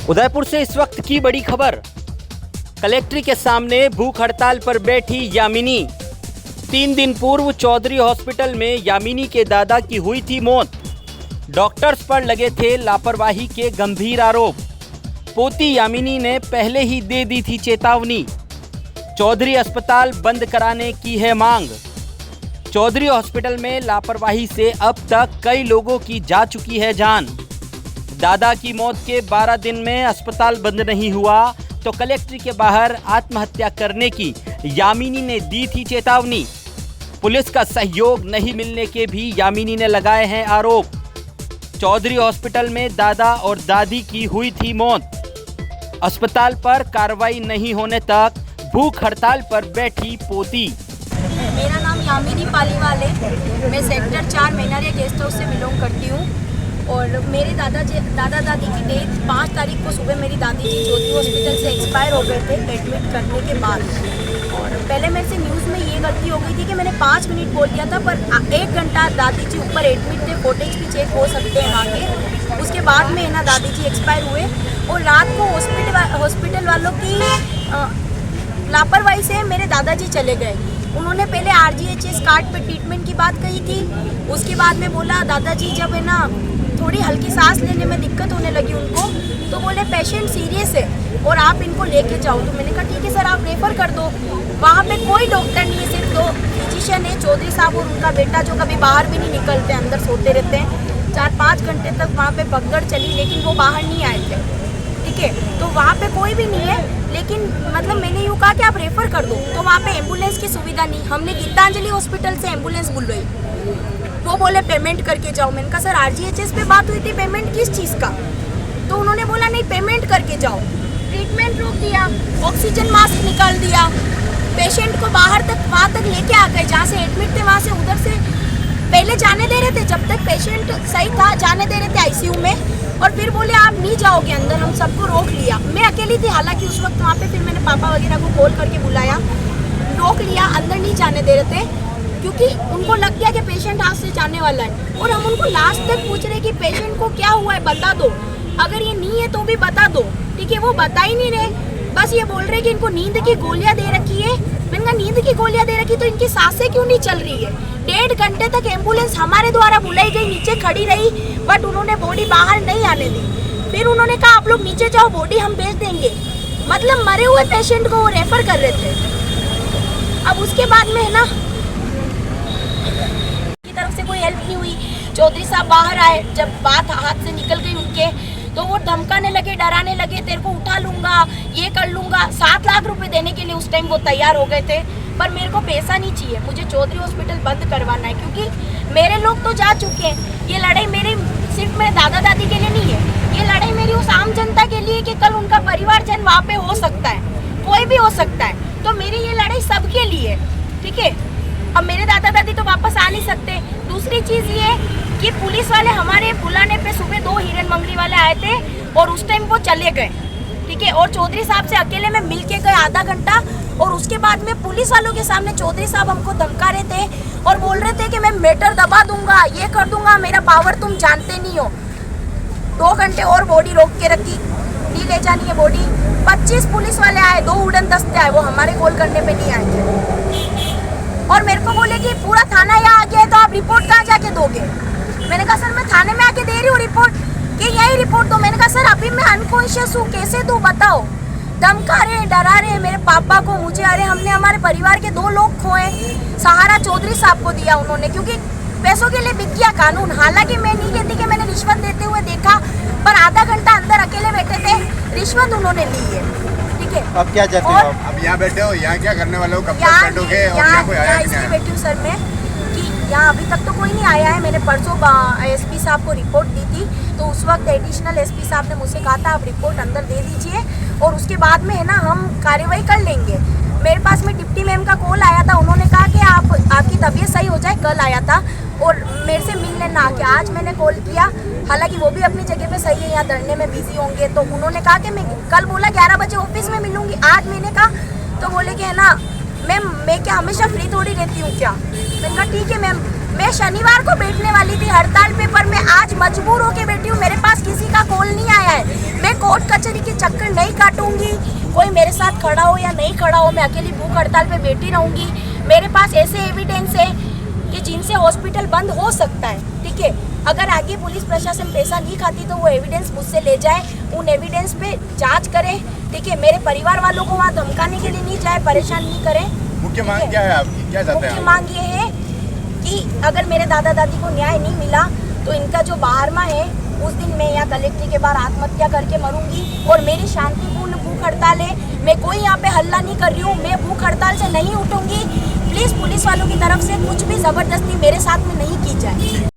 उदयपुर से इस वक्त की बड़ी खबर। कलेक्ट्री के सामने भूख हड़ताल पर बैठी यामिनी। 3 दिन पूर्व चौधरी हॉस्पिटल में यामिनी के दादा की हुई थी मौत। डॉक्टर्स पर लगे थे लापरवाही के गंभीर आरोप। पोती यामिनी ने पहले ही दे दी थी चेतावनी। चौधरी अस्पताल बंद कराने की है मांग। चौधरी हॉस्पिटल में लापरवाही से अब तक कई लोगों की जा चुकी है जान। दादा की मौत के 12 दिन में अस्पताल बंद नहीं हुआ तो कलेक्ट्री के बाहर आत्महत्या करने की यामिनी ने दी थी चेतावनी। पुलिस का सहयोग नहीं मिलने के भी यामिनी ने लगाए हैं आरोप। चौधरी हॉस्पिटल में दादा और दादी की हुई थी मौत। अस्पताल पर कार्रवाई नहीं होने तक भूख हड़ताल पर बैठी पोती। मेरा नाम यामिनी पालीवाल है। मैं सेक्टर 4 मैनारिया गेस्ट हाउस से बिलोंग करती हूँ और मेरे दादा दादी की डेट 5 तारीख को सुबह मेरी दादी जी ज्योति हॉस्पिटल से एक्सपायर हो गए थे एडमिट करने के बाद। और पहले मेरे से न्यूज़ में ये गलती हो गई थी कि मैंने 5 मिनट बोल दिया था, पर 1 घंटा दादी जी ऊपर एडमिट थे। फुटेज भी चेक हो सकते हैं वहाँ के। उसके बाद में ना दादी जी एक्सपायर हुए और रात को हॉस्पिटल वालों की लापरवाही से मेरे दादाजी चले गए। उन्होंने पहले RGHS कार्ड पे ट्रीटमेंट की बात कही थी। उसके बाद में बोला दादाजी जब है ना थोड़ी हल्की सांस लेने में दिक्कत होने लगी उनको, तो बोले पेशेंट सीरियस है और आप इनको लेके जाओ। तो मैंने कहा ठीक है सर, आप रेफ़र कर दो। वहाँ पे कोई डॉक्टर नहीं है, सिर्फ 2 फिजिशियन है, चौधरी साहब और उनका बेटा, जो कभी बाहर भी नहीं निकलते, अंदर सोते रहते हैं। 4-5 घंटे तक वहाँ पे भगदड़ चली लेकिन वो बाहर नहीं आए थे। ठीक है, तो वहाँ पे कोई भी नहीं है। लेकिन मतलब मैंने यूँ कहा कि आप रेफ़र कर दो, तो वहाँ पे एम्बुलेंस की सुविधा नहीं। हमने गीतांजलि हॉस्पिटल से एम्बुलेंस बुलवाई, वो बोले पेमेंट करके जाओ। मैंने कहा सर RGHS पे बात हुई थी, पेमेंट किस चीज़ का? तो उन्होंने बोला नहीं पेमेंट करके जाओ। ट्रीटमेंट रोक दिया, ऑक्सीजन मास्क निकाल दिया, पेशेंट को बाहर तक वहाँ तक लेके आ गए जहाँ से एडमिट थे। वहाँ से उधर से पहले जाने दे रहे थे, जब तक पेशेंट सही था जाने दे रहे थे ICU में, और फिर बोले आप नहीं जाओगे अंदर, हम सबको रोक लिया। मैं अकेली थी हालांकि उस वक्त वहाँ पे। फिर मैंने पापा वगैरह को कॉल करके बुलाया, रोक लिया, अंदर नहीं जाने दे रहे थे क्योंकि उनको लग गया कि पेशेंट हाथ से जाने वाला है। और हम उनको लास्ट तक पूछ रहे कि पेशेंट को क्या हुआ है बता दो, अगर ये नहीं है तो भी बता दो। ठीक है, वो बता ही नहीं रहे, बस ये बोल रहे कि इनको नींद की गोलियां दे रखी है। मैंने कहा नींद की गोलियां दे रखी तो इनकी सांसें क्यों नहीं चल रही है? 1.5 घंटे तक एम्बुलेंस हमारे द्वारा बुलाई गई, नीचे खड़ी रही, बट उन्होंने बॉडी बाहर नहीं आने दी। फिर उन्होंने कहा आप लोग नीचे जाओ, बॉडी हम भेज देंगे। मतलब मरे हुए पेशेंट को वो रेफर कर रहे थे। अब उसके बाद में है ना की तरफ से कोई हेल्प नहीं हुई। चौधरी साहब बाहर आए, जब बात हाथ से निकल गई उनके, तो वो धमकाने लगे, डराने लगे, तेरे को उठा लूंगा, ये कर लूंगा। 7 लाख रुपए देने के लिए उस टाइम वो तैयार हो गए थे, पर मेरे को पैसा नहीं चाहिए, मुझे चौधरी हॉस्पिटल बंद करवाना है क्योंकि मेरे लोग तो जा चुके हैं। ये लड़ाई मेरी सिर्फ मेरे दादा दादी के लिए नहीं है, ये लड़ाई मेरी उस आम जनता के लिए कि कल उनका परिवारजन वहाँ पे हो सकता है, कोई भी हो सकता है। तो मेरी ये लड़ाई सबके लिए, ठीक है। अब मेरे दादा दादी तो वापस आ नहीं सकते। दूसरी चीज़ ये कि पुलिस वाले हमारे बुलाने पे सुबह 2 हिरन मंगली वाले आए थे और उस टाइम वो चले गए, ठीक है। और चौधरी साहब से अकेले में मिल के गए आधा घंटा, और उसके बाद में पुलिस वालों के सामने चौधरी साहब हमको धमका रहे थे और बोल रहे थे कि मैं मीटर दबा दूंगा, ये कर दूंगा, मेरा पावर तुम जानते नहीं हो। 2 घंटे और बॉडी रोक के रखी, नहीं ले जानी है बॉडी। 25 पुलिस वाले आए, 2 उड़न दस्ते आए, वो हमारे कॉल करने पे नहीं आए थे। और मेरे को बोले कि पूरा थाना यहाँ आ गया है तो आप रिपोर्ट कहाँ जाके दोगे? मैंने कहा सर मैं थाने में आके दे रही हूँ रिपोर्ट, कि यही रिपोर्ट दो। मैंने कहा सर अभी मैं अनकॉन्शियस हूँ, कैसे दूँ बताओ? धमका रहे, डरा रहे मेरे पापा को, मुझे। अरे हमने हमारे परिवार के 2 लोग खोए, सहारा चौधरी साहब को दिया उन्होंने, क्योंकि पैसों के लिए बिक गया कानून। हालांकि मैं नहीं कहती कि मैंने रिश्वत देते हुए देखा, पर आधा घंटा अंदर अकेले बैठे थे, रिश्वत उन्होंने ली है, ठीक है। अब क्या चाहते हो आप? अब यहाँ बैठे हो, यहाँ क्या करने वाले हो? कब तक बैठोगे? और यहाँ कोई आया इसलिए बैठी हूँ सर मैं कि यहाँ अभी तक तो कोई नहीं आया है। मैंने परसों SP साहब को रिपोर्ट दी थी, तो उस वक्त एडिशनल SP साहब ने मुझसे कहा था आप रिपोर्ट अंदर दे दीजिए और उसके बाद में है ना हम कार्रवाई कर लेंगे। मेरे पास में डिप्टी मैम का कॉल आया था, उन्होंने कहा कि आपकी तबीयत सही हो जाए, कल आया था और मेरे से मिलने ना आके आज मैंने कॉल किया। हालांकि वो भी अपनी जगह पे सही है, यहाँ धरने में बिजी होंगे, तो उन्होंने कहा कि मैं कल बोला 11 बजे ऑफिस में मिलूंगी। आज मैंने कहा तो बोले कि है ना मैम मैं क्या हमेशा फ्री थोड़ी रहती हूँ क्या? मैंने कहा ठीक है मैम, मैं शनिवार को बैठने वाली थी हड़ताल पे, पर मैं आज मजबूर होके बैठी हूँ। मेरे पास किसी का कॉल नहीं आया है, मैं कोर्ट कचहरी अननेसेसरी के चक्कर नहीं काटूंगी। कोई मेरे साथ खड़ा हो या नहीं खड़ा हो, मैं अकेली भूख हड़ताल पे बैठी रहूंगी। मेरे पास ऐसे एविडेंस है कि जिनसे हॉस्पिटल बंद हो सकता है, ठीक है। अगर आगे पुलिस प्रशासन पैसा नहीं खाती तो वो एविडेंस मुझसे ले जाए, उन एविडेंस पे जांच करे, ठीक है। मेरे परिवार वालों को वहाँ धमकाने के लिए नहीं जाए, परेशान नहीं करे। मुख्य मांग क्या है आपकी, क्या चाहते हैं मुख्य आप? मांग ये है कि अगर मेरे दादा दादी को न्याय नहीं मिला तो इनका जो 12वां है उस दिन मैं यहाँ कलेक्ट्री के बाहर आत्महत्या करके मरूंगी। और मेरी शांतिपूर्ण भूख हड़ताल है, मैं कोई यहाँ पे हल्ला नहीं कर रही हूँ, मैं भूख हड़ताल से नहीं उठूंगी। प्लीज़ पुलिस वालों की तरफ से कुछ भी ज़बरदस्ती मेरे साथ में नहीं की जाए।